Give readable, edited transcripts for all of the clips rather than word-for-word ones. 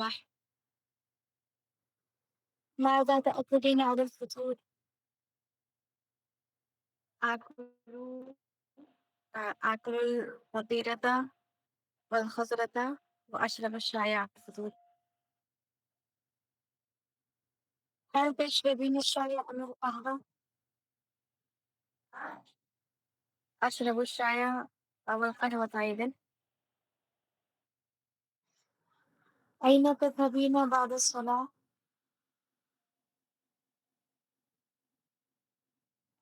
الصباح. ماذا تأكلين على الفطور؟ آكل آكل الفطيرة والخضرة وأشرب الشاي على الفطور. هل تشربين الشاي أم القهوة؟ أشرب الشاي أو القهوة أيضًا. أين تذهبين بعد الصلاة؟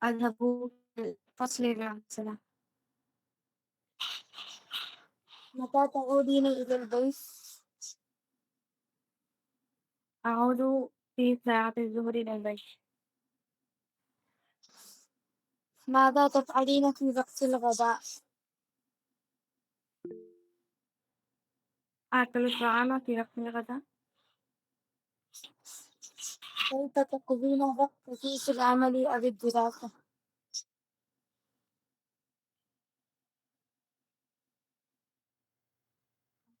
أذهب للفصل للصلاة. متى تعودين إلى البيت؟ أعود في ساعة الظهر إلى البيت. ماذا تفعلين في وقت الغداء؟ آكل الطعام في وقت الغداء. كيف تقضين وقتك في العمل أو الدراسة؟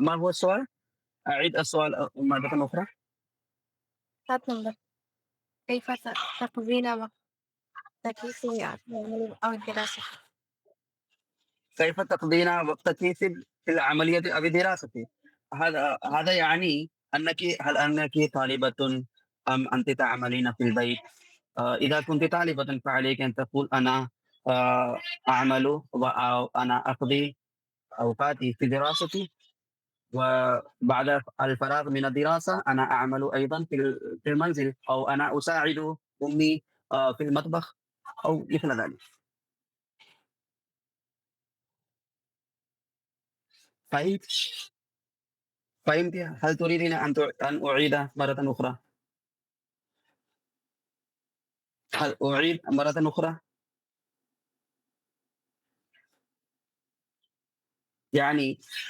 ما هو السؤال؟ أعيد السؤال مرة أخرى. 7 نمبر كيف تقضين وقتك في العمل أو الدراسة؟ كيف تقضين وقتك في العملية أو الدراسة؟ هذا يعني هل أنك طالبة أم أنت تعملين في البيت؟ إذا كنت طالبة فعليك أن تقول أنا أعمل أو أنا أقضي أوقاتي في دراستي، وبعد الفراغ من الدراسة أنا أعمل أيضا في المنزل، أو أنا أساعد أمي في المطبخ أو مثل ذلك. فهمت؟ فهمت؟ هل تريدين أن أعيد مرة أخرى؟ هل أعيد مرة أخرى؟ يعني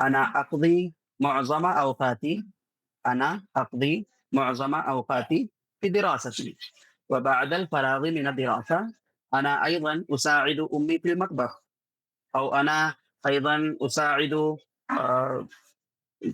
أنا أقضي معظم أوقاتي أنا أقضي معظم أوقاتي في دراستي، وبعد الفراغ من الدراسة أنا أيضا أساعد أمي في المطبخ، أو أنا أيضا أساعد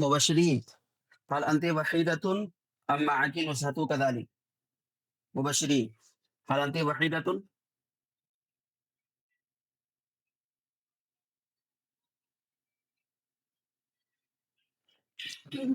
مبشرين، هل أنت وحيدة أم معك نسخة كذلك؟ مبشرين، هل أنت وحيدة؟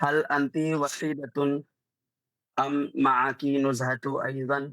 هل أنت وحيدة أم معك نزهة أيضا؟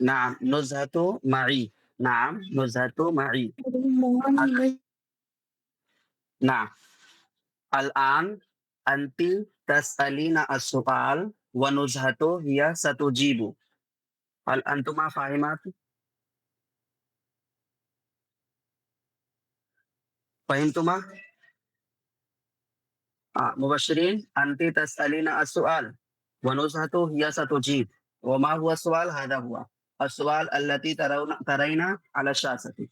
نعم نزهة معي، نعم نزهة معي. نعم الآن أنت تسألين السؤال ونزهة هي ستجيب. هل أنتما فاهمات؟ فهمتما؟ مبشرين أنت تسألين السؤال ونزهة هي ستجيب. وما هو السؤال؟ هذا هو السؤال التي ترين على الشاشة.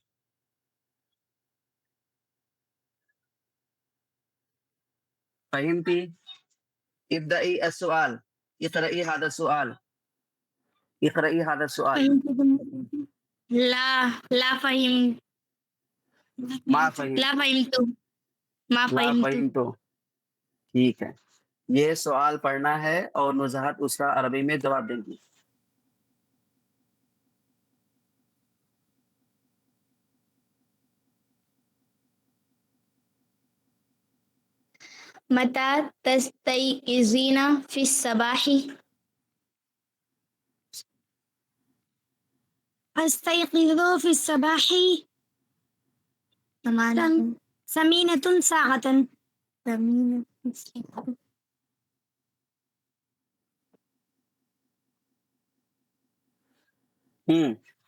فهمتي؟ ابدأي السؤال، اقرأي هذا السؤال، اقرأي هذا السؤال. لا لا فهم ما فهم، لا فهمت ما لا فهمت فهم تو ٹھیک ہے، یہ سوال پڑھنا ہے اور نزہت اس کا عربی میں جواب دیں گی. متى تستيقظين في الصباح؟ أستيقظ في الصباح ثمينة ساعة. ثمينة ساعة.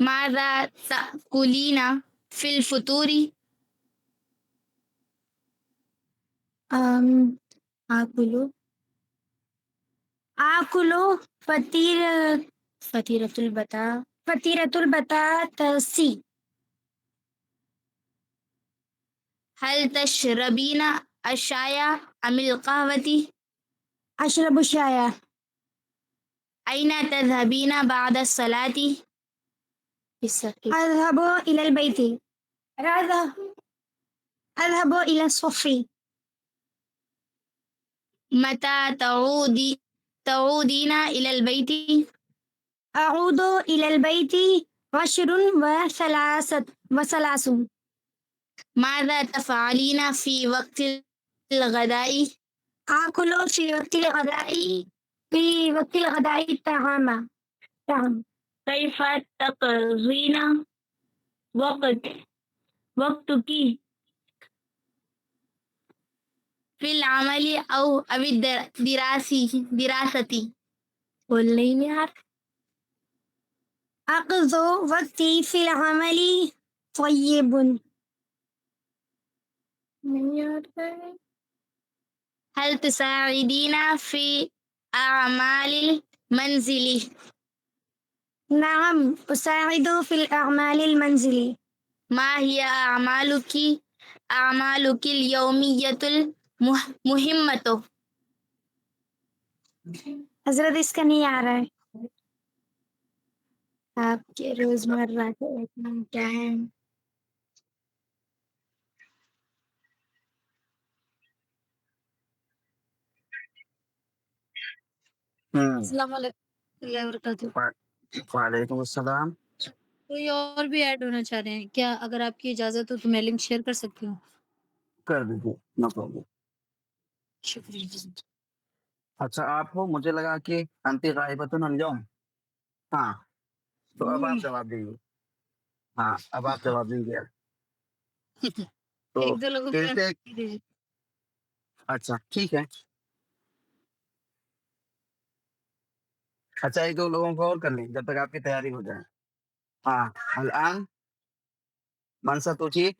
ماذا تأكلين في الفطور؟ آكل فطيرة البطاطس. هل تشربين الشاي أم القهوة؟ أشرب الشاي. أين تذهبين بعد الصلاة؟ أذهب إلى البيت. أذهب إلى الصف. متى تعودين إلى البيت؟ أعود إلى البيت 10:33. ماذا تفعلين في وقت الغداء؟ آكل في وقت الغداء طعام. كيف تقضين وقتك في العمل أو الدراسة؟ والليل أقضي وقتي في العمل طيب. هل تساعدين في أعمال المنزل؟ نعم، أساعد في الأعمال المنزلية. ما هي أعمالك اليومية المهمة؟ حضرت اس کا نہیں آ رہا ہے. آپ کے روزمرہ کے کام کیا ہیں؟ السلام علیکم ورحمۃ اللہ وبرکاتہ. وعلیکم السلام. کوئی اور بھی ایڈ ہونا چاہ رہے ہیں کیا؟ اگر آپ کی اجازت ہو تو میں لنک شیئر کر سکتی ہوں. کر دیجیے، نو پرابلم. شکریہ. اچھا آپ ہو، مجھے لگا کہ انتی غائبتن اليوم. ہاں تو اب آپ جواب دیجیے. ہاں اب آپ جواب دیجیے. تو ایک دو لوگوں پھر کو سے اچھا ٹھیک ہے. اچھا ایک دو لوگوں کو اور کر لیں جب تک آپ کی تیاری ہو جائے. ہاں الآن من ستجيب؟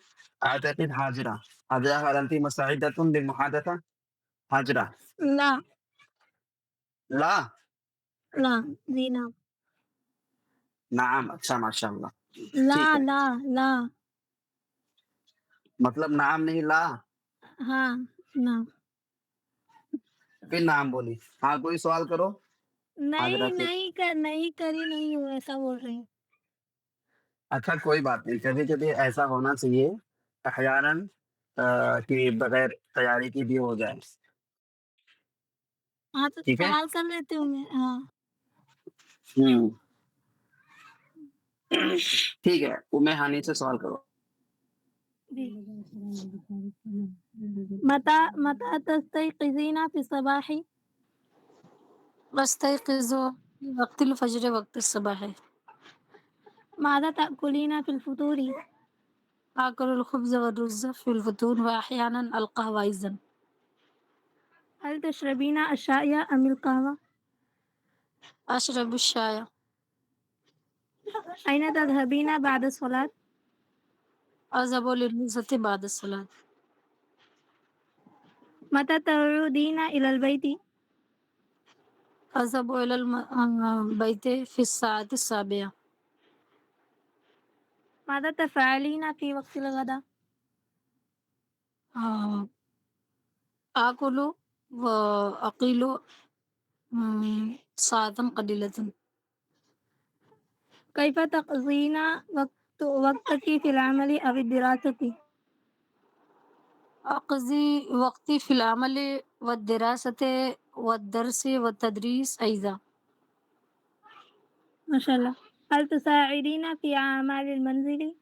أعتقد هاجرة. هل أنت مستعدة للمحادثة؟ هاجرة. لا لا. لا جی نا. نعم. اچھا ماشاء اللہ. لا ٹھیک ہے، لا لا. مطلب نعم نہیں لا. ہاں نا. پھر نعم بولی. ہاں کوئی سوال کرو. نہیں سے نہیں کری نہیں ہوں ایسا بول رہے ہیں. اچھا کوئی بات نہیں، کبھی کبھی ایسا ہونا چاہیے احیاناً کہ بغیر تیاری کی بھی ہو جائے. ہاں تو ٹھیک ہے. سوال کر لیتے ہوں گے. ہاں ٹھیک ہے، ام ہانی سے سوال کرو. متى تستيقظين في الصباح؟ بستيقظ وقت الفجر وقت الصباح. ماذا تأكلين في الفطور؟ آكل الخبز والرز في الفطور وأحيانا القهوة أيضا. هل تشربين الشاي أم القهوة؟ أشرب الشاي. أين تذهبين بعد الصلاة؟ أذهب للمدرسة بعد الصلاة. متى تعودين إلى البيت؟ أذهب إلى البيت في الساعة 7. ماذا تفعلين في وقت الغداء؟ آكل وأقيل ساعة قليلة. كيف تقضين وقتك في العمل أو الدراسة؟ أقضي وقتي في العمل والدراسة والدرس والتدريس أيضا. ما شاء الله. هل تساعدين في أعمال المنزل؟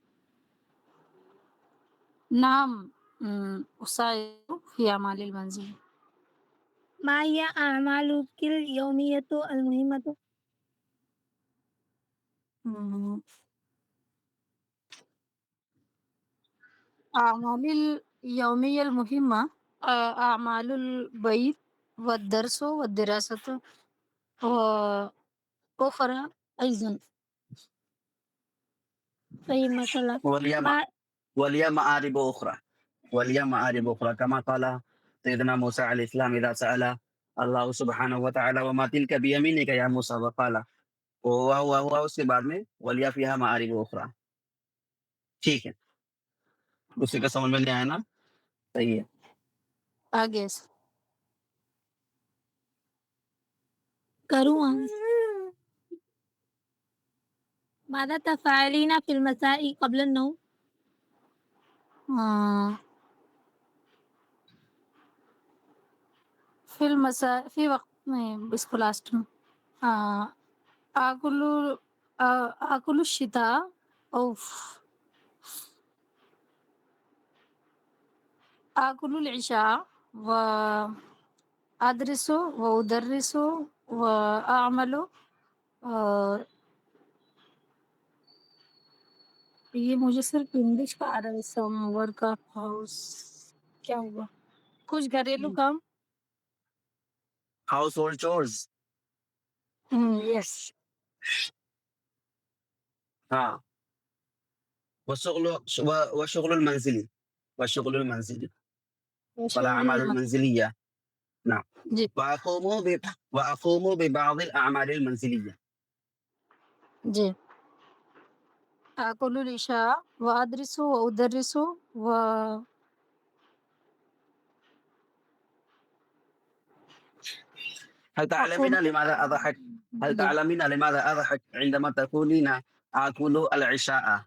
نعم، أساعد في أعمال المنزل. ما هي أعمالك اليومية المهمة؟ أعمالي اليومية المهمة أعمال البيت والدرس والدراسة وأخرى أيضا. طيب مثلا ولي ما ولي معارب أخرى ولي معارب أخرى كما قال سيدنا موسى عليه السلام إذا سأل اللہ سبحانہ وتعالی وما تلك بيمينك يا موسى وقال وهو اس کے بعد میں ولیا فيها معارب أخرى. ٹھیک ہے، اسی کا سمجھ میں نہیں آیا نا؟ صحیح ہے. آگے کروں ماذا تفعلين في المساء قبل النوم؟ في المساء في وقت میں اس کو لاسٹ میں آكل آكل الشتاء أوف آكل العشاء وأدرس وأدرس وأعمل یہ مجھے صرف انگلش کا آ رہا ہے. سم ورک آف ہاؤس کیا ہوا؟ کچھ گھریلو کام. Household chores. یس. ہاں، وشغل المنزلي والشغل المنزلي والأعمال المنزلية. نعم. جی وأقوم ببعض الأعمال المنزلية. جی. آكل العشاء وأدرس وأدرس هل تعلمين لماذا أضحك؟ عندما تقولين آكل العشاء؟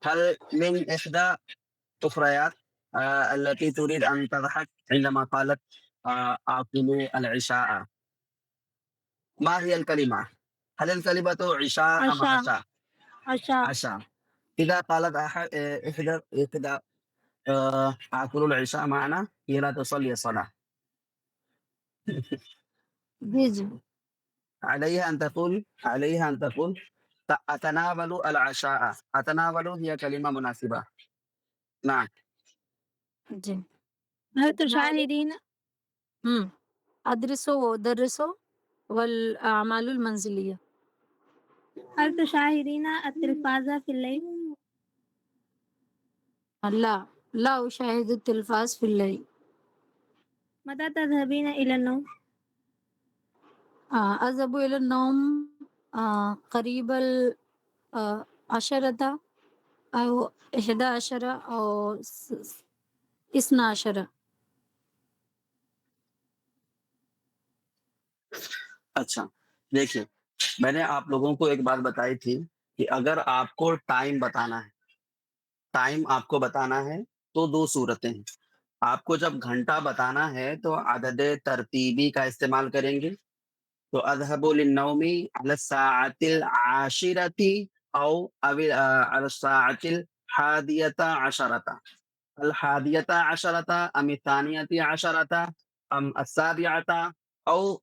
هل من إحدى الأخريات التي تريد أن تضحك عندما قالت آكل العشاء؟ ما هي الكلمة؟ هل الكلمة عشاء أم عشاء؟ عشاء. إذا قالت إحدى آكل العشاء معنا هي لا تصلي الصلاة. جی جی. عليها أن تقول أتناول العشاء. أتناول هي كلمة مناسبة. نعم. جی. هل تشاهدين أدرس وأدرس والأعمال المنزلية. هل تشاهدين التلفاز في الليل؟ لا أشاهد التلفاز في الليل. متى تذهبين إلى النوم؟ أذهب إلى النوم قريب 10 أو 11 أو 12. اچھا، دیکھیے میں نے آپ لوگوں کو ایک بات بتائی تھی کہ اگر آپ کو ٹائم آپ کو بتانا ہے تو دو صورتیں ہیں. آپ کو جب گھنٹہ بتانا ہے تو عدد ترتیبی کا استعمال کریں گے. تو اذهب للنوم على الساعة العاشرة أو على الساعة الحادية عشرة. الحادية عشرة أم الثانية عشرة أم السابعة أو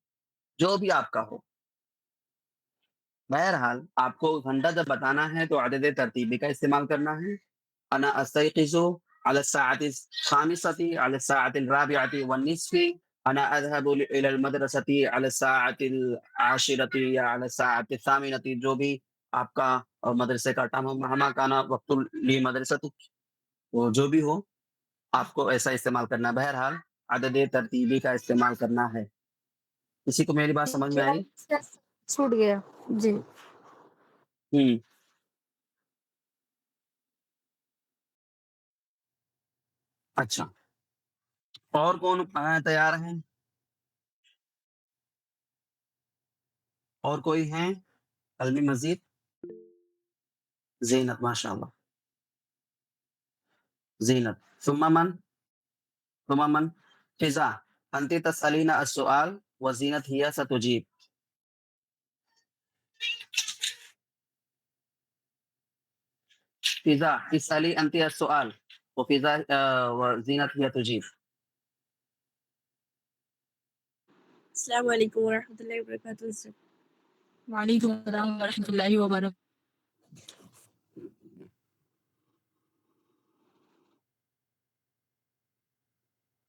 جو بھی آپ کا ہو. بہرحال آپ کو گھنٹہ جب بتانا ہے تو عدد ترتیبی کا استعمال کرنا ہے. انا استيقظ على الساعة الخامسة على الساعة الرابعة والنصف. انا اذهب الى المدرسة على الساعة العاشرة یا على الساعة الثامنة. جو بھی آپ کا مدرسے کا ٹائم ہو، ہما کانا وقت لی مدرسہ، وہ جو بھی ہو آپ کو ایسا استعمال کرنا. بہرحال عدد ترتیبی کا استعمال کرنا ہے. کسی کو میری بات سمجھ میں آئی؟ چھوٹ گیا. جی. اچھا، اور کون تیار ہیں؟ اور کوئی ہیں علمی مزید؟ زینت، ماشاء اللہ. زینت. ثم من فضا انت تسألين السؤال وزینت هي ستجيب. فضا اسألي انت السؤال وزینت هي تجيب. السلام علیکم ورحمۃ اللہ وبرکاتہ سر۔ وعلیکم السلام ورحمۃ اللہ وبرکاتہ۔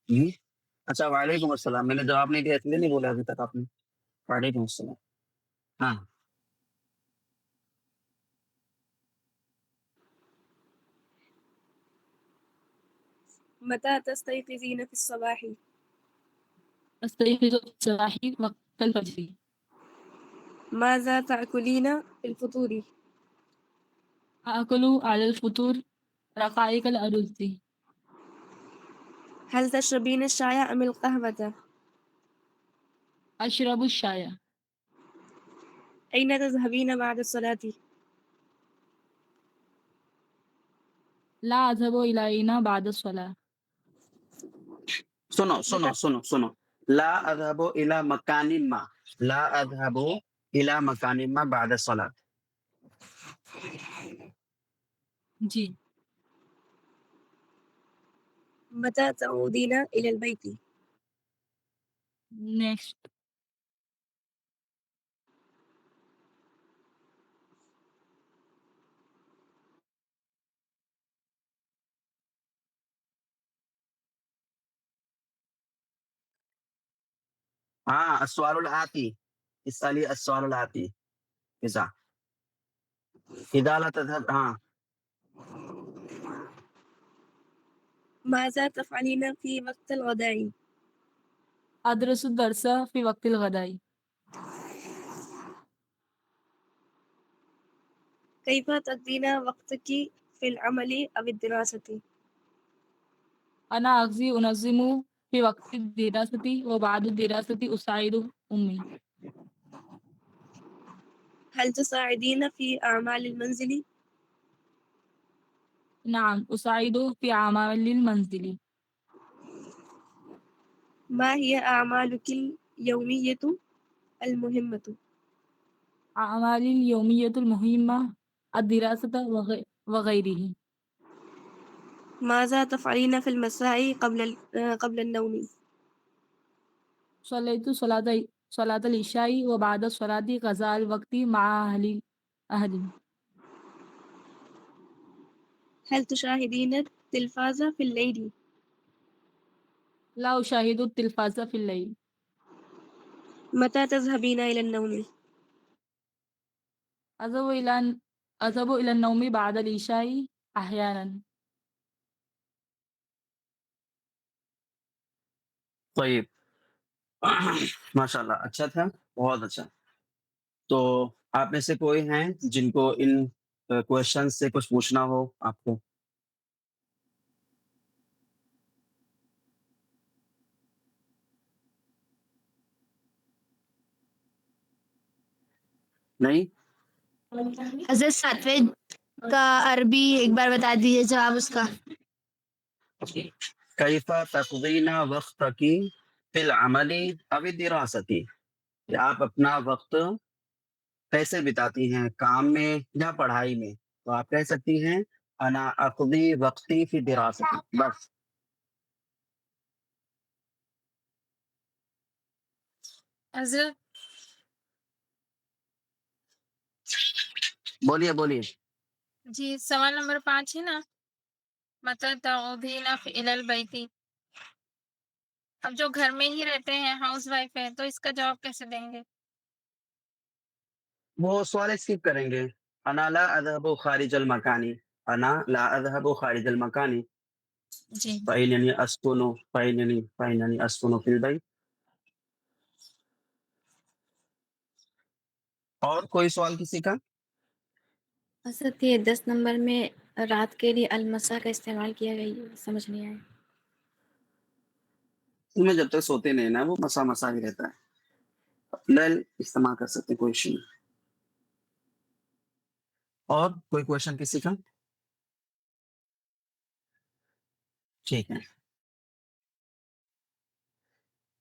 جی اچھا وعلیکم السلام، میں نے جواب نہیں دیا اس لیے نہیں بولا ابھی تک آپ نے۔ وعلیکم السلام۔ ہاں متى تستيقظين في الصباح؟ استيقظ في الصباح وقت الفجر. ماذا تأكلين في الفطور؟ آكل على الفطور رقائق الأرز. هل تشربين الشاي أم القهوة؟ أشرب الشاي. أين تذهبين بعد الصلاة؟ لا أذهب إلى أين بعد الصلاة. سنو سنو سنو سنو، لا اذهب الى مكان ما، لا اذهب الى مكان ما بعد الصلاة. جی متى تعودين إلى البيت؟ نیکسٹ. ہاں السؤال الآتي، اسألي السؤال الآتي. إذا لا تذهب ماذا تفعلين في وقت الغداء؟ أدرس الدرس في وقت الغداء. كيف تقضين وقتك في العمل أو الدراسة؟ أنا أنظم في وقت الدراسة وبعد الدراسة أساعد أمي. هل تساعدين في أعمال المنزل؟ نعم أساعد في أعمال المنزل. ما هي أعمالك اليومية المهمة؟ أعمالي اليومية المهمة الدراسة وغيره. ماذا تفعلين في المساء قبل النوم؟ صليت صلاة العشاء وبعد الصلاة قضاء الوقت مع أهلي. هل تشاهدين التلفاز في الليل؟ لا أشاهد التلفاز في الليل. متى تذهبين إلى النوم؟ أذهب إلى النوم بعد العشاء أحيانا. طيب ماشاء اللہ اچھا تھا، بہت اچھا. تو آپ میں سے کوئی ہیں جن کو ان کوشچن سے کچھ پوچھنا ہو آپ کو؟ نہیں؟ حضرت ساتویں کا عربی ایک بار بتا دیجیے جواب اس کا. کیف تقضین وقتک فی العمل او الدراست، کہ آپ اپنا وقت کیسے بتاتی ہیں، کام میں یا پڑھائی میں؟ تو آپ کہہ سکتی ہیں انا اقضی وقتی فی دراست، بس. حضرت بولیے بولیے. جی سوال نمبر 5 ہے نا، متى تعودين إلى البيت. اب جو گھر میں ہی رہتے ہیں، ہاؤس وائف ہے، تو اس کا جواب کیسے دیں گے؟ وہ سوال اسکپ کریں گے. انا لا اذهب خارج المکانی، انا لا اذهب خارج المکانی جی فإنني أسكن في البيت. اور کوئی سوال کسی کا؟ حضرت یہ 10 نمبر میں رات کے لیے المسا کا استعمال کیا گیا، سمجھ نہیں آیا. میں جب تک سوتے نہیں نا وہ مسا مسا ہی رہتا ہے، لیل استعمال کر سکتے، کوئی ایشو نہیں. اور کوئی کوشچن کسی کا؟ ٹھیک ہے.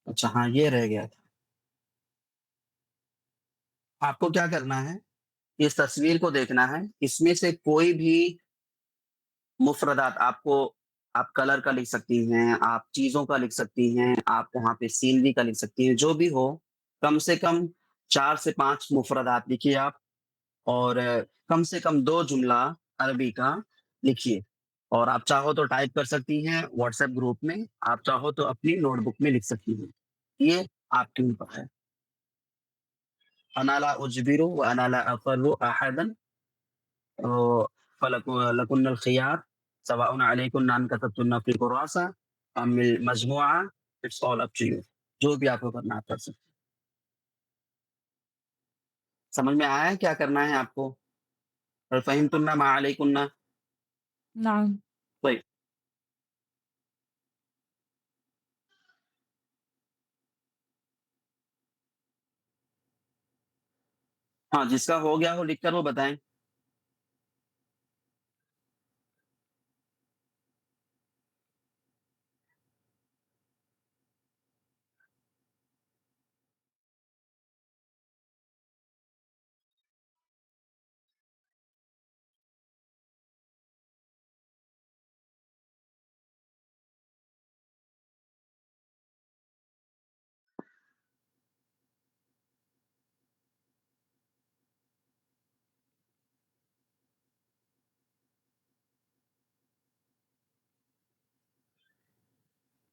اچھا ہاں یہ رہ گیا تھا. آپ کو کیا کرنا ہے، اس تصویر کو دیکھنا ہے، اس میں سے کوئی بھی مفردات آپ کلر کا لکھ سکتی ہیں، آپ چیزوں کا لکھ سکتی ہیں، آپ وہاں پہ سینری کا لکھ سکتی ہیں، جو بھی ہو کم سے کم 4 سے 5 مفردات لکھیے آپ، اور کم سے کم 2 جملہ عربی کا لکھیے، اور آپ چاہو تو ٹائپ کر سکتی ہیں واٹس ایپ گروپ میں، آپ چاہو تو اپنی نوٹ بک میں لکھ سکتی ہیں، یہ آپ کے اوپر ہے۔ انا لا اجبر وانا لا اقر احدا فلکن الخيار سواء علیکم ان كتبتن في الكراسة ام المجموعة، it's all up to you, جو بھی آپ کو کرنا آپ کر سکتے ہیں۔ سمجھ میں آیا ہے کیا کرنا ہے آپ کو؟ اور فہمتن ما علیکن؟ نعم. طيب ہاں، جس کا ہو گیا ہو لکھ کر وہ بتائیں۔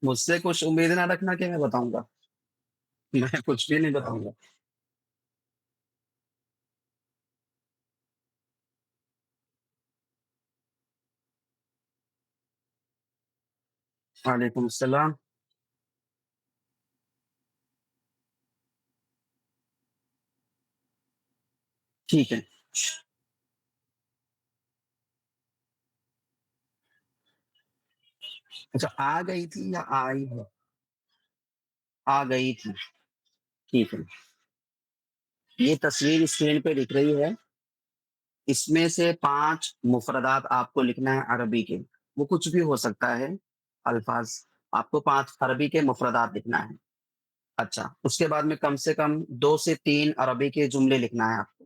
مجھ سے کچھ امید نہ رکھنا کہ میں بتاؤں گا، میں کچھ بھی نہیں بتاؤں گا۔ وعلیکم السلام۔ ٹھیک ہے، اچھا آ گئی تھی یا آئی ہے؟ آ گئی تھی، ٹھیک ہے۔ یہ تصویر اسکرین پہ دکھ رہی ہے، اس میں سے 5 مفردات آپ کو لکھنا ہے عربی کے، وہ کچھ بھی ہو سکتا ہے الفاظ، آپ کو 5 عربی کے مفردات لکھنا ہے۔ اچھا، اس کے بعد میں کم سے کم 2 سے 3 عربی کے جملے لکھنا ہے آپ کو،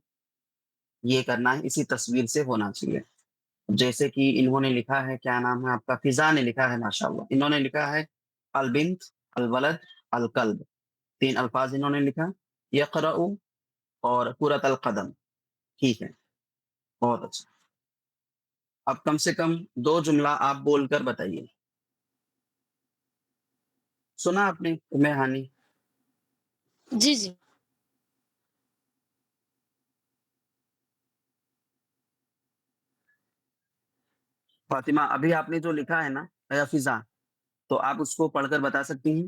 یہ کرنا ہے، اسی تصویر سے ہونا چاہیے۔ جیسے کہ انہوں نے لکھا ہے، کیا نام ہے آپ کا، فضا نے لکھا ہے، ماشاءاللہ انہوں نے لکھا ہے البنت، الولد، القلب، 3 الفاظ انہوں نے لکھا، یقرأ اور کرۃ القدم، ٹھیک ہے، بہت اچھا۔ اب کم سے کم 2 جملہ آپ بول کر بتائیے۔ سنا آپ نے میں ہانی؟ جی جی فاطمہ ابھی آپ نے جو لکھا ہے نا یا فضا، تو آپ اس کو پڑھ کر بتا سکتی ہیں؟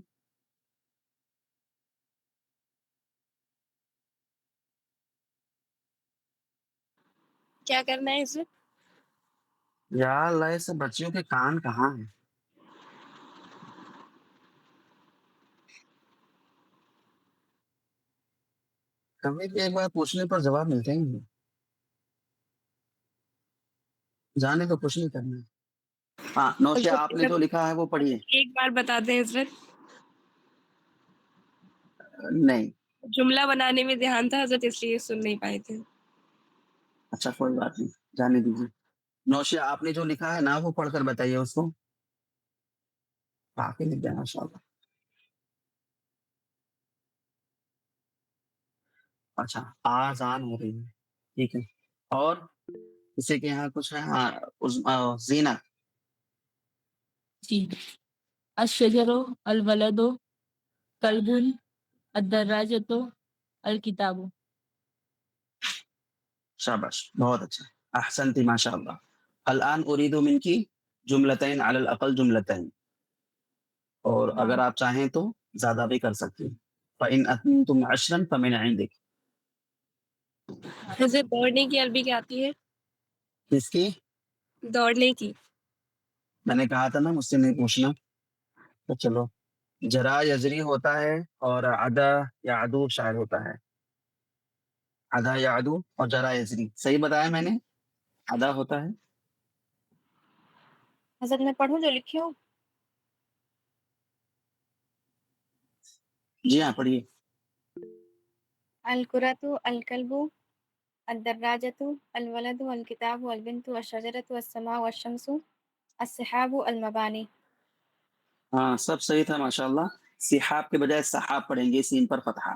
کیا کرنا ہے اس میں؟ یا اللہ، ایسے بچیوں کے کان کہاں ہیں؟ کبھی بھی ایک بار پوچھنے پر جواب ملتے ہی نہیں، جانے تو کچھ نہیں کرنا ہے۔ ہاں نوشیا، آپ نے جو لکھا ہے وہ پڑھیے۔ ایک بار بتا دیں حضرت، نہیں، جملہ بنانے میں دھیان تھا حضرت، اس لیے سن نہیں پائے تھے۔ اچھا کوئی بات نہیں، جانے دیجیے۔ نوشیا، آپ نے جو لکھا ہے نا وہ پڑھ کر بتائیے اس کو، باقی لکھ دیں ماشاء اللہ۔ اچھا، آزان ہو رہی ہے، ٹھیک ہے۔ اور کسی کے یہاں کچھ ہے؟ ہاں زینت، جی، الشجر، الولد، کلب، الدراجۃ، الکتاب۔ شاباش، بہت اچھا، احسنتی ماشاء اللہ۔ الان اريد منکی جملتین علی الاقل جملتین، اور اگر آپ چاہیں تو زیادہ بھی کر سکتے ہیں۔ فإن أتممتم 10 فمن عندك۔ حضرت دوڑنے کی عربی کیا آتی ہے؟ کس کی؟ دوڑنے کی میں نے کہا تھا نا مجھ سے نہیں پوچھنا، تو چلو، جرا یجری ہوتا ہے، اور عدا یا عدو شاید ہوتا ہے، عدا یا عدو اور جرا یجری، صحیح بتایا میں نے؟ عدا ہوتا ہے۔ حضرت میں پڑھوں جو لکھی ہوں؟ جی ہاں پڑھیے۔ الکرۃ، الکلب، الدراجۃ، الولد، الکتاب، البنت، الشجرۃ، السماء، الشمس، السحاب، المبانی۔ ہاں سب صحیح تھا ماشاء اللہ، سحاب کے بجائے سحاب پڑھیں گے، سین پر فتحہ۔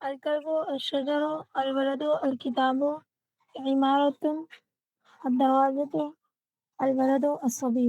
الكلب الشجر الولد الكتاب عمارة الدراجة الولد الصبي.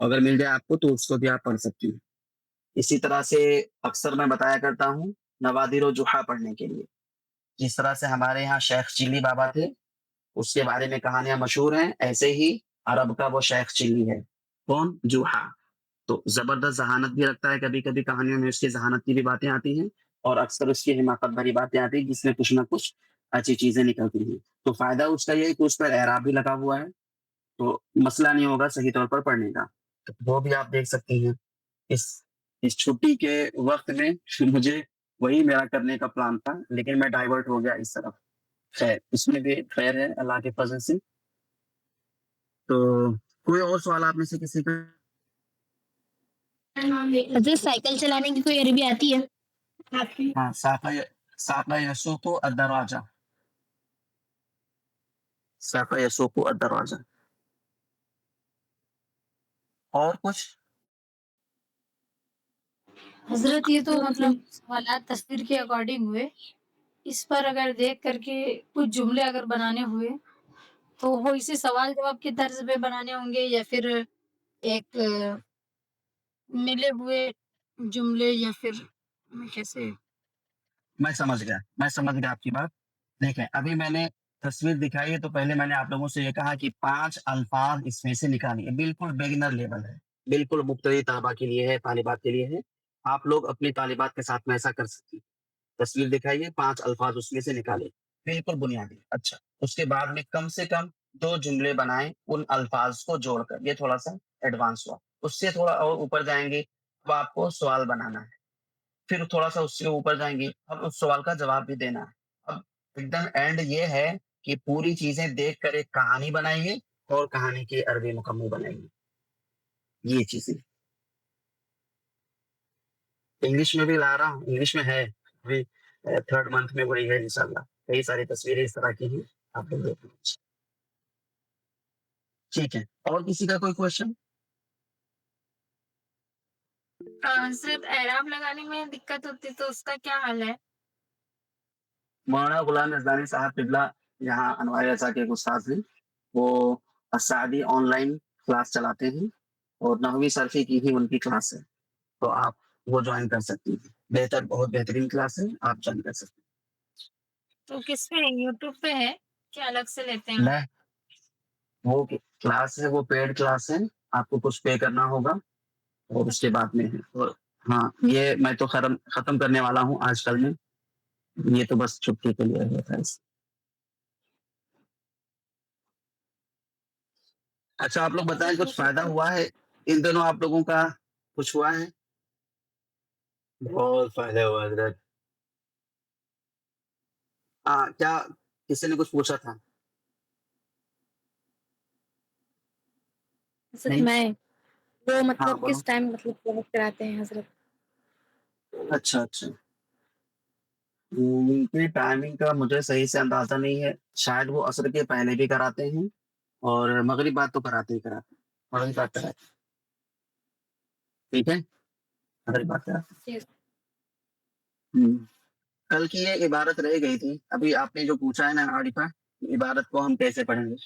اگر مل جائے آپ کو تو اس کو بھی آپ پڑھ سکتی ہیں. اسی طرح سے اکثر میں بتایا کرتا ہوں نوادر و جوحا پڑھنے کے لیے. جس طرح سے ہمارے یہاں شیخ چلی بابا تھے، اس کے بارے میں کہانیاں مشہور ہیں، ایسے ہی عرب کا وہ شیخ چلی ہے. کون؟ جوحا. تو زبردست ذہانت بھی رکھتا ہے، کبھی کبھی کہانیوں میں اس کی ذہانت کی بھی باتیں آتی ہیں اور اکثر اس کی حماقت بھری باتیں آتی ہیں جس میں کچھ نہ کچھ اچھی چیزیں نکلتی ہیں. تو فائدہ اس کا یہ ہے کہ اس پر اعراب بھی لگا ہوا ہے، تو مسئلہ نہیں ہوگا صحیح طور پر پڑھنے کا. تو وہ بھی آپ دیکھ سکتے ہیں. اس چھٹی کے وقت میں مجھے وہی میرا کرنے کا پلان تھا، لیکن میں ڈائیورٹ ہو گیا اس طرف. خیر، اس میں بھی خیر ہے اللہ کے فضل سے. تو کوئی اور سوال آپ میں سے کسی کا؟ حضرت سائیکل چلانے کی کوئی عربی آتی ہے آپ کی؟ ہاں، ساقہ یسوق الدراجہ. ساقہ یسوق الدراجہ. اور کچھ؟ حضرت یہ تو مطلب سوالات تصویر کے اکارڈنگ ہوئے، اس پر اگر دیکھ کر کے کچھ جملے اگر بنانے ہوئے تو وہ اسی سوال جواب کی طرز پہ بنانے ہوں گے یا پھر ایک ملے ہوئے جملے یا پھر کیسے؟ میں سمجھ گیا آپ کی بات. دیکھیں، ابھی میں نے تصویر دکھائی ہے تو پہلے میں نے آپ لوگوں سے یہ کہا کہ 5 الفاظ اس میں سے نکالیے. بالکل بگنر لیول ہے، بالکل مبتدی طلبا کے لیے ہے، طالبات کے لیے ہے. آپ لوگ اپنی طالبات کے ساتھ میں ایسا کر سکتی. تصویر دکھائیے، 5 الفاظ اس میں سے نکالے، بالکل بنیادی. اچھا، اس کے بعد میں کم سے کم 2 جملے بنائیں ان الفاظ کو جوڑ کر. یہ تھوڑا سا ایڈوانس ہوا. اس سے تھوڑا اور اوپر جائیں گے، اب آپ کو سوال بنانا ہے. پھر تھوڑا سا اس سے اوپر جائیں گے، اب اس سوال کا جواب بھی دینا ہے. اب ایک دم اینڈ یہ ہے کہ پوری چیزیں دیکھ کر ایک کہانی بنائیے اور کہانی کی عربی مکمل بنائیے. یہ چیزیں انگلش میں بھی لا رہا ہوں، انگلش میں ہے ابھی 3rd منتھ میں وہی ہے انشاءاللہ. کئی ساری تصویریں اس طرح کی ہیں، آپ لوگ دیکھ لیں. ٹھیک ہے، اور کسی کا کوئی کوشچن؟ صرف اعراب لگانے میں دقت ہوتی تو اس کا کیا حل ہے؟ مولانا غلام رضوانی صاحب قبلہ یہاں انوار رضا کے ایک استاد ہیں، وہ السعدی آن لائن کلاس چلاتے ہیں اور نحوی صرفی کی ہی ان کی کلاس ہے. تو آپ وہ جوائن کر سکتی ہیں. بہت بہترین کلاس ہے، آپ جوائن کر سکتے تو کس پہ ہے؟ یوٹیوب پہ ہے کہ الگ سے لیتے ہیں. ہیں؟ وہ کلاس ہے، وہ پیڈ کلاس ہے، آپ کو کچھ پے کرنا ہوگا اور اس کے بعد میں ہے. اور ہاں، یہ میں تو ختم کرنے والا ہوں آج کل میں. یہ تو بس چھٹی کے لیے ہوا تھا. اچھا، آپ لوگ بتائیں کچھ فائدہ ہوا ہے ان دونوں آپ لوگوں کا؟ کچھ ہوا ہے؟ بہت فائدہ ہوا حضرت. کیا کسی نے کچھ پوچھا تھا؟ نہیں؟ میں وہ ہاں، مطلب بولو. کس ٹائم مطلب کلاس کراتے ہیں حضرت؟ اچھا، ان کی ٹائمنگ کا مجھے صحیح سے اندازہ نہیں ہے. شاید وہ عصر کے پہلے بھی کراتے ہیں اور مغرب بعد تو کراتے ہی کراتے ہیں. مغرب بعد کراتے ہیں. ٹھیک ہے، مغرب بعد کراتے ہیں. کل کی یہ عبارت رہ گئی تھی. ابھی آپ نے جو پوچھا ہے نا عارفہ، عبارت کو ہم کیسے پڑھیں گے،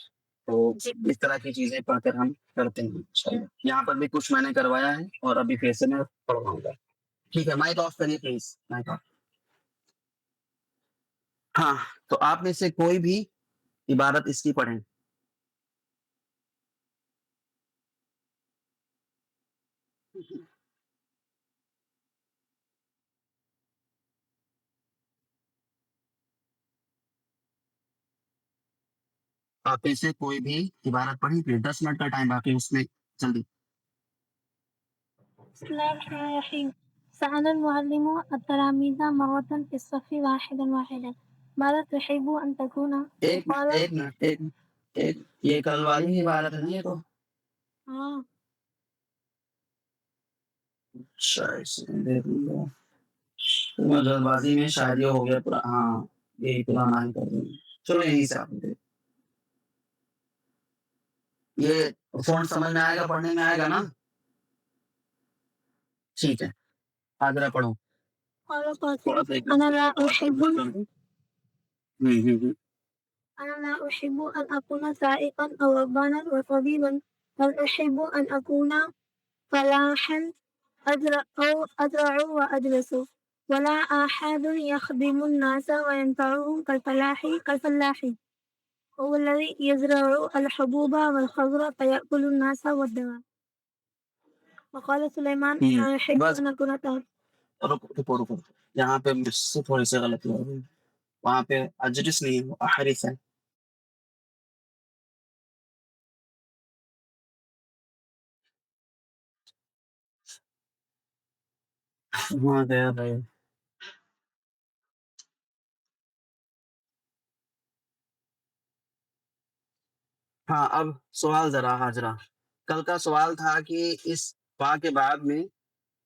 تو اس طرح کی چیزیں پڑھ کر ہم کرتے ہیں انشاءاللہ. یہاں پر بھی کچھ میں نے کروایا ہے اور ابھی پھر سے میں پڑھواؤں گا. ٹھیک ہے، مائک آف کریے پلیز، مائک آف. ہاں، تو آپ میں سے کوئی بھی عبارت اس کی پڑھیں. آپ میں سے کوئی بھی عبارت پڑھی، پھر 10 منٹ کا ٹائم باقی اس میں جلدی. بسم الله الرحمن الرحيم. سأل المعلم التلاميذ مرة في الصف واحدا ماذا تحب أن تكون؟ ایک منٹ، یہ کل والی عبارت ہے نا یہ تو. آه. میں جلد بازی میں شاید یہ ہو گیا پورا. ہاں، یہی پرانا ہی کر دیں. چلو یہیں سے آپ یہ فونٹ سمجھ میں آئے گا، پڑھنے میں آئے گا نا؟ ٹھیک ہے، حاضرہ پڑھو. قال قاسم أنا لا أحب أن أكون سائقا أو ربانا وطبيبا بل أحب أن أكون فلاحا أدرعوا وأجلسوا ولا أحد يخدم الناس وينفعهم كالفلاح هو الذي يزرع الحبوب والخضر فيأكل الناس والدواب. وقال سليمان أنا أحب بس أن أكون رکو یہاں پہ مجھ سے تھوڑی سی غلطی ہو گئی. وہاں پہ اجرس نہیں ہے، احرس ہے. وہاں گیا بھائی. ہاں اب سوال ذرا حاضرہ. کل کا سوال تھا کہ اس فا کے بعد میں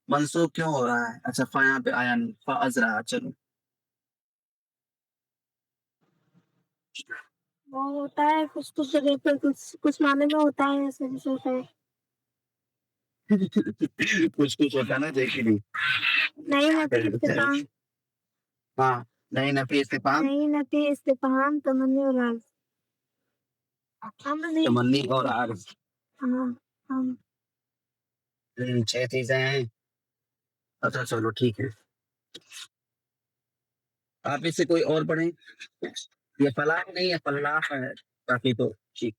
منصوب کیوں ہو رہا ہے. اچھا فا یہاں پہ آیا نہیں، فا ازرا. چلو وہ ہوتا ہے کچھ جگہ پہ کچھ معنی میں ہوتا ہے ایسے بھی ہوتا ہے. کچھ ہوتا نا دیکھی نہیں. نہیں نفی استفہام ہاں نہیں نفی استفہام نہیں نفی استفہام تمنی اور عرض. ہم نہیں تمنی اور عرض. ہاں ہم 6 چیزیں ہیں. اچھا چلو ٹھیک ہے. آپ اس سے کوئی اور پڑھیں. یہ فلاح نہیں ہے، فلاح ہے. باقی تو ٹھیک.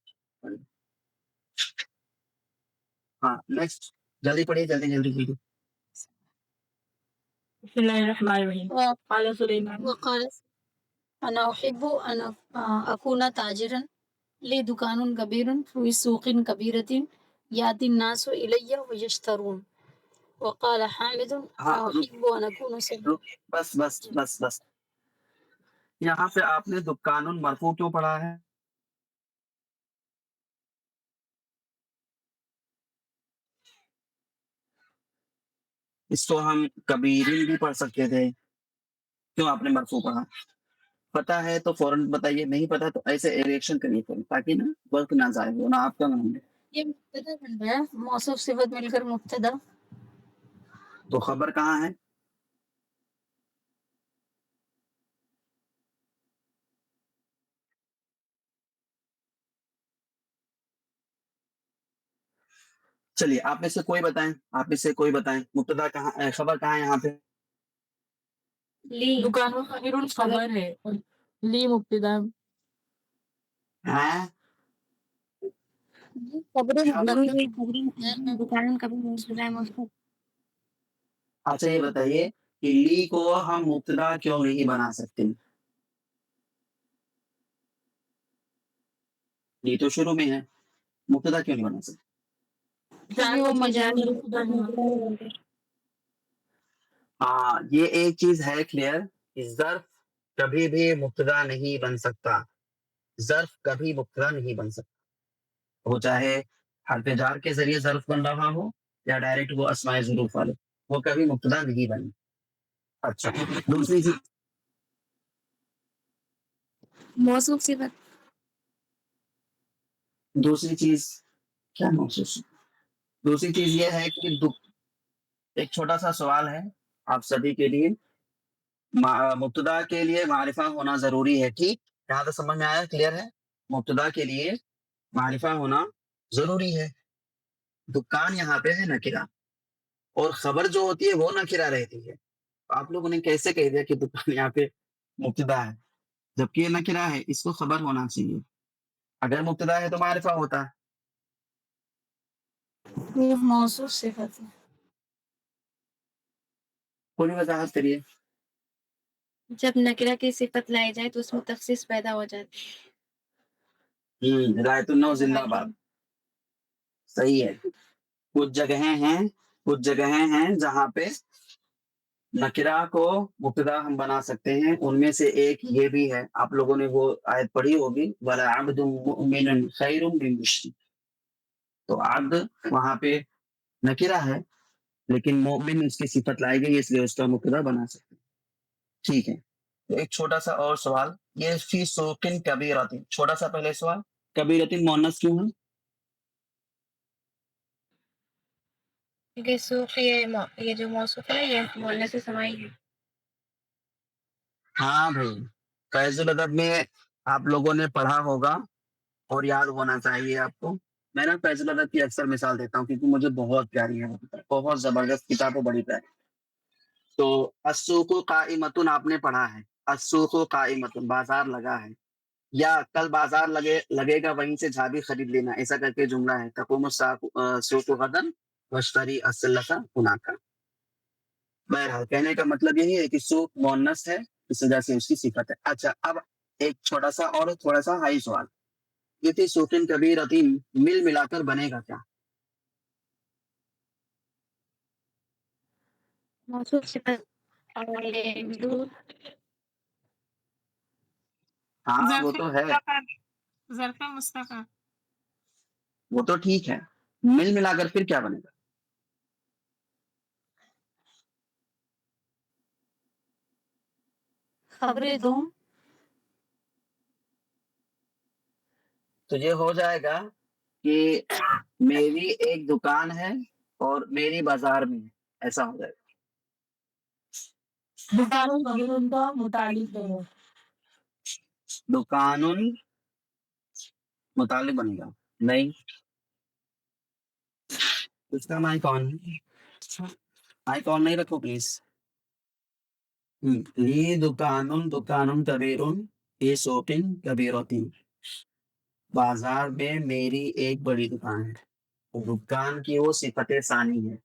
ہاں نیکسٹ جلدی پڑھیے، جلدی پڑھیے. بسم الله الرحمن الرحيم. قال سليمان وقال أنا أحب أن أكون تاجرا لي دكان كبير في سوق كبيرة يأتي الناس إلي ويشترون. وقال حامد ہاں أحب أن أكون رک بس یہاں پہ آپ نے دکان مرفوع کیوں پڑھا ہے؟ اس کو ہم کبیرین بھی پڑھ سکتے تھے. کیوں آپ نے مرفوع پڑھا؟ پتا ہے تو فوراً بتائیے، نہیں پتا تو ایسے ریئیکشن کریے تاکہ نا وقت نہ ضائع ہو نہ آپ کا نہ ہوں. یہ مبتدا بن گیا، موصوف صفت مل کر مبتدا. تو خبر کہاں ہے؟ چلیے آپ میں سے کوئی بتائیں مبتدا کہاں، خبر کہاں ہے یہاں پہ؟ لی دکان خبیر خبر ہے اور لی مبتدا. ہاں دکان کبھی نہیں. اچھا یہ بتائیے کہ لی کو ہم مبتدا کیوں نہیں بنا سکتے؟ لی تو شروع میں ہے، مبتدا کیوں نہیں بنا سکتے؟ کیونکہ وہ مجاز ہاں یہ ایک چیز ہے کلیئر کہ ظرف کبھی بھی مبتدا نہیں بن سکتا. ظرف کبھی مبتدا نہیں بن سکتا، وہ چاہے حرف جار کے ذریعے ظرف بن رہا ہو یا ڈائریکٹ وہ اسماء ظروف والے، وہ کبھی مبتدا نہیں بنے. اچھا موصوف صفت دوسری چیز کیا محسوس؟ دوسری چیز یہ ہے کہ ایک چھوٹا سا سوال ہے آپ سبھی کے لیے. مبتدا کے لیے معرفہ ہونا ضروری ہے. ٹھیک یہاں تک سمجھ میں آیا؟ کلیئر ہے؟ مبتدا کے لیے معرفہ ہونا ضروری ہے. دکان یہاں پہ ہے نکرہ اور خبر جو ہوتی ہے وہ نکرہ رہتی ہے. آپ لوگوں نے کیسے کہہ دیا کہ دکان یہاں پہ مبتدا ہے جبکہ یہ نکرہ ہے؟ اس کو خبر ہونا چاہیے. اگر مبتدا ہے تو معرفہ ہوتا ہے. موصوف صفت ہے. کوئی وضاحت کریے. جب نکرہ کی صفت لائی جائے تو اس میں تخصیص پیدا ہو جاتی ہے. ہدایت النو زندہ باد. صحیح ہے. کچھ جگہیں ہیں جہاں پہ نکرہ کو مبتدا ہم بنا سکتے ہیں. ان میں سے ایک یہ بھی ہے، آپ لوگوں نے وہ آیت پڑھی ہوگی وَلَعَبْدٌ مُؤْمِنٌ خَيْرٌ مِّن مُشْرِكٍ. تو عبد وہاں پہ نکرہ ہے لیکن مومن اس کی صفت لائی گئی اس لیے اس کا مبتدا بنا سکتے ہیں. ٹھیک ہے. تو ایک چھوٹا سا اور سوال، یہ فی سوقن کبیرۃ، چھوٹا سا پہلے سوال، کبیرۃ مؤنث کیوں ہے؟ کیونکہ سوق یہ جو موصوف ہے یہ مؤنث سے سمائی ہے. ہاں بھائی فیض الادب میں آپ لوگوں نے پڑھا ہوگا اور یاد ہونا چاہیے آپ کو. میں نا فیض الحق کی اکثر مثال دیتا ہوں کیونکہ مجھے بہت پیاری ہے وہ کتاب، بہت زبردست کتاب ہے، بڑی پیاری. تو السوق قائمتن آپ نے پڑھا ہے، السوق قائمتن بازار لگا ہے، یا کل بازار لگے گا وہیں سے جھابی خرید لینا، ایسا کر کے جملہ ہے. تقوم السوق غدا واشتری السلۃ هناک. بہرحال کہنے کا مطلب یہی ہے کہ سوق مؤنث ہے، اس وجہ سے اس کی صفت ہے. اچھا اب ایک چھوٹا سا اور تھوڑا سا ہائی سوال، یہ تھی سوقن کبیرتن، مل ملا کر بنے گا کیا؟ موصوف صفت اور یہ مجرور. ہاں وہ ظرف تو ہے، مستقر، ظرف مستقر. وہ تو ٹھیک ہے، مل ملا کر پھر کیا بنے گا؟ خبریں دوں. تو یہ ہو جائے گا کہ میری ایک دکان ہے اور میری بازار میں ہے، ایسا ہو جائے گا. دکان خبرون کا متعلق کرو. دکان متعلق بنے گا نہیں، اس کا آئیکن نہیں رکھو پلیز. لی دکان کبیرن فی سوق کبیرۃ، بازار میں میری ایک بڑی دکان ہے. دکان کی وہ صفت ثانی ہے،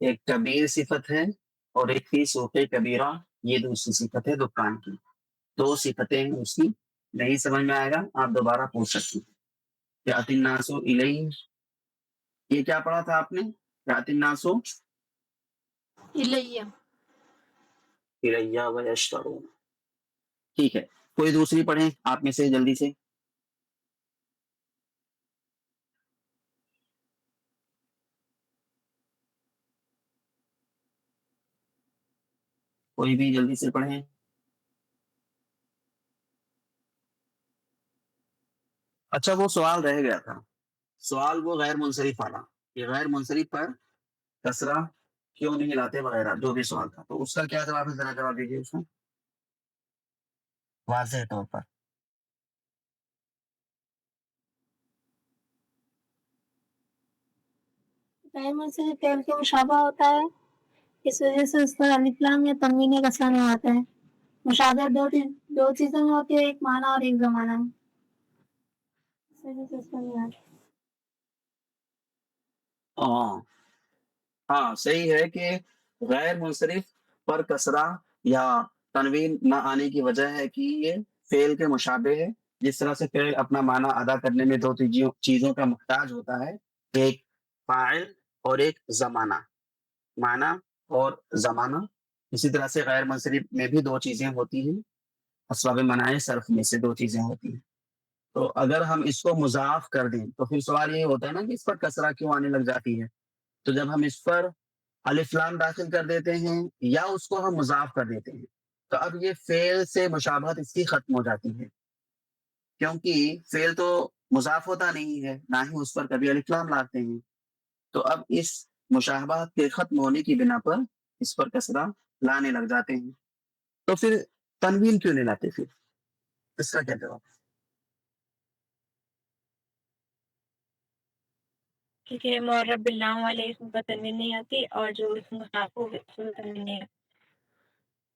ایک کبیر صفت ہے اور ایک فی سوق کبیرہ، یہ دوسری صفت ہے دکان کی. دو صفتیں ہیں اس کی. نہیں سمجھ میں آئے گا آپ دوبارہ پوچھ سکتے ہیں. یاتی الناس الیہ، یہ کیا پڑھا تھا آپ نے؟ یاتی الناس الیہ. الیہ ویشترون. ٹھیک ہے، کوئی دوسری پڑھیں آپ میں سے جلدی سے. کوئی بھی جلدی سے پڑھیں. اچھا وہ سوال رہ گیا تھا، سوال وہ غیر منصرف والا، یہ غیر منصرف پر کسرہ کیوں نہیں لاتے وغیرہ جو بھی سوال تھا، تو اس کا کیا جواب ہے؟ ذرا جواب دیجیے اس کا واضح طور پر. غیر منصرف فعل کے مشابہ ہوتا ہے، اس وجہ سے اس پر الف لام یا تنوین کسرہ نہیں آتا ہے. مشابہت دو چیزوں میں ہوتی ہے، ایک معنی اور ایک زمانہ میں، اس وجہ سے اس پر نہیں آتا. ہاں صحیح ہے کہ غیر منصرف پر کسرہ یا تنوین نہ آنے کی وجہ ہے کہ یہ فعل کے مشابہ ہے. جس طرح سے فعل اپنا معنی ادا کرنے میں دو چیزوں کا محتاج ہوتا ہے، ایک فاعل اور ایک زمانہ، معنی اور زمانہ. اسی طرح سے غیر منصرف میں بھی دو چیزیں ہوتی ہیں، اسباب منع صرف میں سے دو چیزیں ہوتی ہیں. تو اگر ہم اس کو مضاف کر دیں تو پھر سوال یہ ہوتا ہے نا کہ اس پر کسرہ کیوں آنے لگ جاتی ہے. تو جب ہم اس پر الف لام داخل کر دیتے ہیں یا اس کو ہم مضاف کر دیتے ہیں تو اب یہ فعل سے مشابہت اس کی ختم ہو جاتی ہے، کیونکہ فعل تو مضاف ہوتا نہیں ہے، نہ ہی اس پر کبھی الف لام لاتے ہیں. تو اب اس مشابہت کے ختم ہونے کی بنا پر اس پر کسرہ لانے لگ جاتے ہیں. تو پھر تنوین کیوں نہیں لاتے؟ پھر اس کا کیا جواب؟ کیونکہ معرب باللام والے اسم پر تنوین نہیں آتی اور جو اسم مضاف ہو اس پر تنوین نہیں آتی.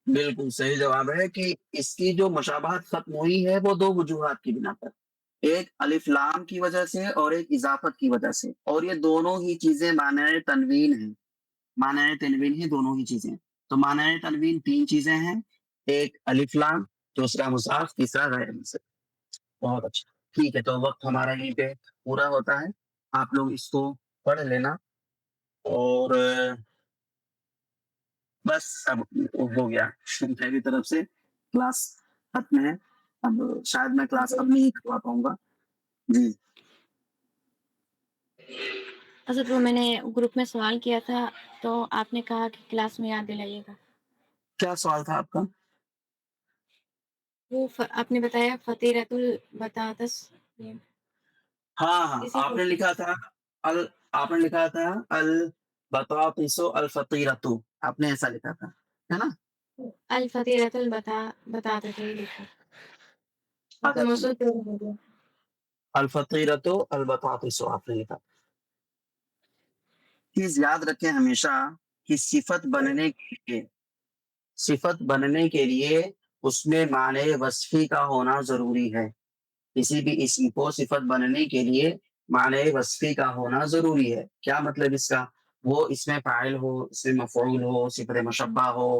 بالکل صحیح جواب ہے کہ اس کی جو مشابہت ختم ہوئی ہے وہ دو وجوہات کی بنا پر، ایک الف لام کی وجہ سے اور ایک اضافت کی وجہ سے، اور یہ دونوں ہی چیزیں معنی تنوین ہیں. معنی تنوین ہی دونوں ہی چیزیں. تو معنی تنوین تین چیزیں ہیں، ایک الف لام، دوسرا مضاف، تیسرا غیر منصرف. بہت اچھا، ٹھیک ہے. تو وقت ہمارا یہیں پہ پورا ہوتا ہے، آپ لوگ اس کو پڑھ لینا اور بس اب ہو گیا میری طرف سے کلاس ختم ہے. اب شاید میں کلاس اب نہیں کروا پاؤں گا. جی حضرت وہ میں نے گروپ میں سوال کیا تھا تو آپ نے کہا کہ کلاس میں یاد دلائیے گا. کیا سوال تھا آپ کا؟ وہ آپ نے بتایا فطیرۃ البطاطس. ہاں آپ نے لکھا تھا آپ نے لکھا تھا البطاطس الفطیرۃ، آپ نے ایسا لکھا تھا ہے نا؟ الفطیرۃ البطاطس لکھا. الفطیرۃ البطاطس، آپ نے لکھا. چیز یاد رکھیں ہمیشہ کہ صفت بننے کے لیے اس میں معنی وصفی کا ہونا ضروری ہے. کسی بھی اسم کو صفت بننے کے لیے معنی وصفی کا ہونا ضروری ہے. کیا مطلب اس کا؟ وہ اس میں فاعل ہو، اس میں مفعول ہو، صفت مشبہ ہو،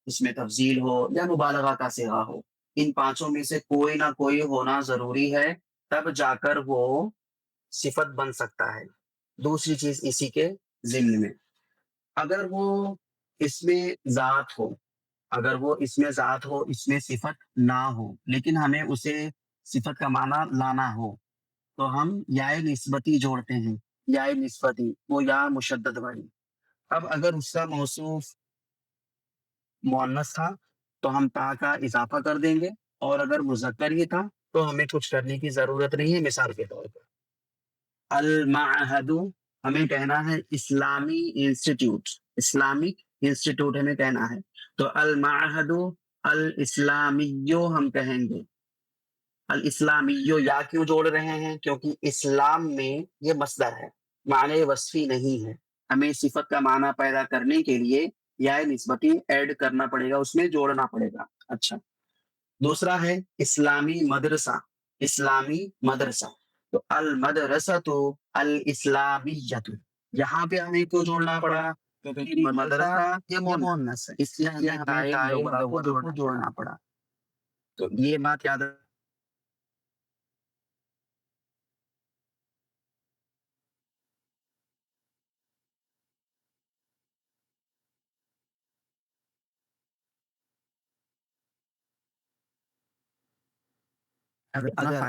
اس میں تفضیل ہو یا مبالغہ کا صیغہ ہو. ان پانچوں میں سے کوئی نہ کوئی ہونا ضروری ہے، تب جا کر وہ صفت بن سکتا ہے. دوسری چیز اسی کے ضمن میں، اگر وہ اس میں ذات ہو، اس میں صفت نہ ہو، لیکن ہمیں اسے صفت کا معنی لانا ہو، تو ہم یا نسبتی جوڑتے ہیں. یا نسبتی وہ یا مشدد والی. اب اگر اس کا موصوف مؤنث تھا تو ہم تا کا اضافہ کر دیں گے، اور اگر مذکر ہی تھا تو ہمیں کچھ کرنے کی ضرورت نہیں ہے. مثال کے طور پر المعہد ہمیں کہنا ہے اسلامی انسٹیٹیوٹ ہمیں کہنا ہے، تو المعہد الاسلامیو ہم کہیں گے. الاسلامیو یا کیوں جوڑ رہے ہیں؟ کیونکہ اسلام میں یہ مصدر ہے، معنی وصفی نہیں ہے. ہمیں صفت کا معنی پیدا کرنے کے لیے یا نسبتی ایڈ کرنا پڑے گا، اس میں جوڑنا پڑے گا. اچھا، دوسرا ہے اسلامی مدرسہ. تو المدرسۃ الاسلامیۃ، یہاں پہ ہمیں کیوں جوڑنا پڑا؟ کیونکہ مدرسہ یہ مؤنث ہے، اس لیے ہمیں تائے کو جوڑنا پڑا. تو یہ بات یاد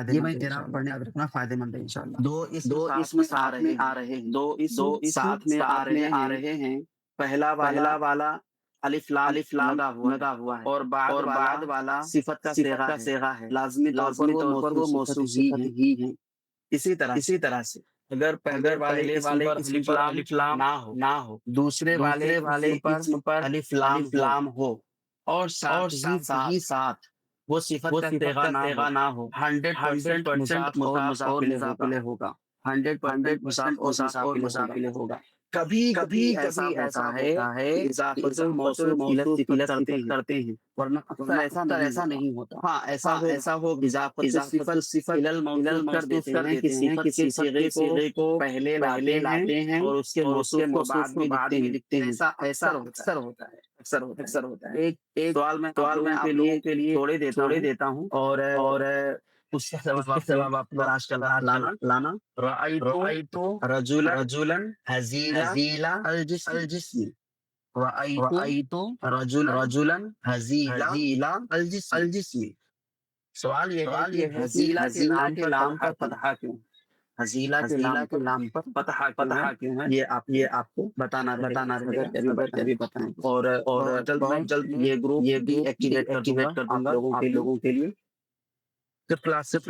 یہ میں تیرا پڑھنے رکھنا فائدے مند ہے انشاءاللہ. دو اسم ساتھ میں آ رہے ہیں، دو اسم ساتھ میں آ رہے ہیں. پہلا والا الف لام لگا ہوا ہے، اور بعد والا صفت کا صیغہ ہے. لازمی طور پر وہ موصوف ہی ہیں. اسی طرح سے اگر پہلے والے اسم پر الف لام نہ ہو، دوسرے والے اسم پر الف لام ہو، اور ساتھ وہ صفت کا صیغہ نہ ہو، 100% مضاف اور مضاف ہوگا. 100% مضاف اور مضاف ہوگا. کبھی ایسا ہے اضافت الموصوف صفت کرتے ہیں، ورنہ اکثر ایسا نہیں ہوتا. ہاں ایسا ہو اضافت صفت الموصوف کر دیتے ہیں کہ صفت کے صیغے کو پہلے لاتے ہیں اور اس کے موصوف کو بعد میں لکھتے ہیں. ایسا اکثر ہوتا ہے. ایک سوال میں آپ لوگوں کے لیے چھوڑے دیتا ہوں، اور اس کا جواب آپ تلاش کر لانا. رأیت رجلا هزیلا الجسم. رأیت رجلا هزیلا الجسم. سوال یہ ہے کہ ہزیلا کے نام پر فتحہ کیوں؟ ہزیلا کے نام پر فتحہ کیوں ہے؟ یہ آپ کو بتانا رہے گا، ابھی بتائیں. اور جلد یہ گروپ بھی ایکٹیویٹ کر دوں گا آپ لوگوں کے لیے. کلاس میں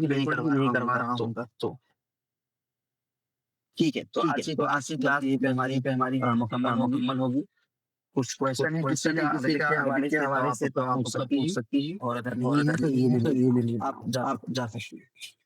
بالکل نہیں کروا رہا ہوں گا. تو ٹھیک ہے، تو آج کی کلاس ہماری مکمل ہوگی. کچھ کوشچن ہے کسی کے حوالے سے تو آپ پوچھ سکتی ہیں، اور اگر نہیں ہے تو یہ آپ جا سکتی ہیں.